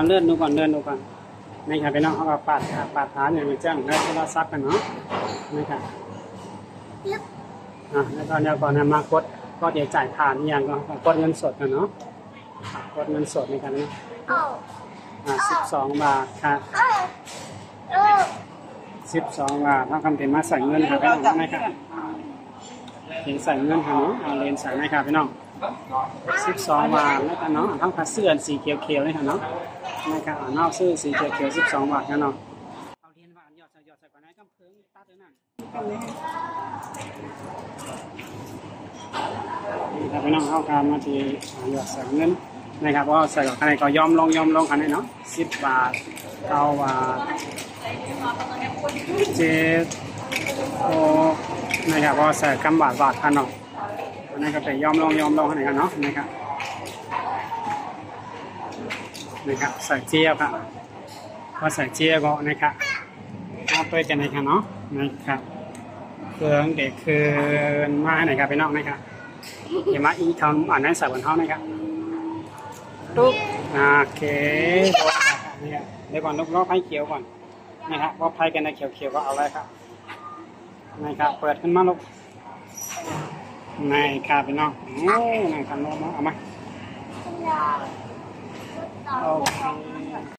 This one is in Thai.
เลื่อนดูก่อนนี่ค่ะพี่น้องเอาปาดฐานอย่างมันแจ้งได้โทรศัพท์กันเนาะนี่ค่ะแล้วก็เนี่ยก่อนมากดก็เดี๋ยวจ่ายผ่านอย่างก็กดเงินสดกันเนาะกดเงินสดในกันนะ12 บาทค่ะ12 บาทถ้าคำเป็นมาใส่เงินค่ะพี่น้องนะครับเห็นใส่เงินค่ะเนาะเลนใส่ไหมค่ะพี่น้อง12 บาทแล้วกันเนาะทั้งผ้าเสื้อสีเขียวๆนี่ค่ะเนาะนะครับนอกซื้อสีเขียว12 บาทกันเนาะเอาเหรียญบาทหยอดใส่ก่อนนะก็เพิ่งตัดเลยนั่นนี่ครับพี่น้องเข้าการมาที่หยอดใส่เงินนะครับเพราะใส่กับอะไรก็ย่อมลงกันเลยเนาะ10 บาท9 บาท7 6นะครับเพราะใส่กำบาทกันเนาะอันนี้ก็ไปย่อมลงกันไหนกันเนาะนะครับใส่เจี๊ยบครับพอใส่เจี๊ยบก็นะครับเอาไปกันไหนกันเนาะนะครับเครื่องเด็กคืนมาไหนครับพี่น้องนะครับเดี๋ยวมาอีกคำอ่านนั้นใส่บนห้องนะครับตุ๊กโอเคเดี๋ยวก่อนลอกไพ่เขียวก่อนนะครับว่าไพ่กันในเขียวก็เอาเลยครับนะครับเปิดขึ้นมาลูกนายครับพี่น้องโอ้นายครับน้องเอามาโอเค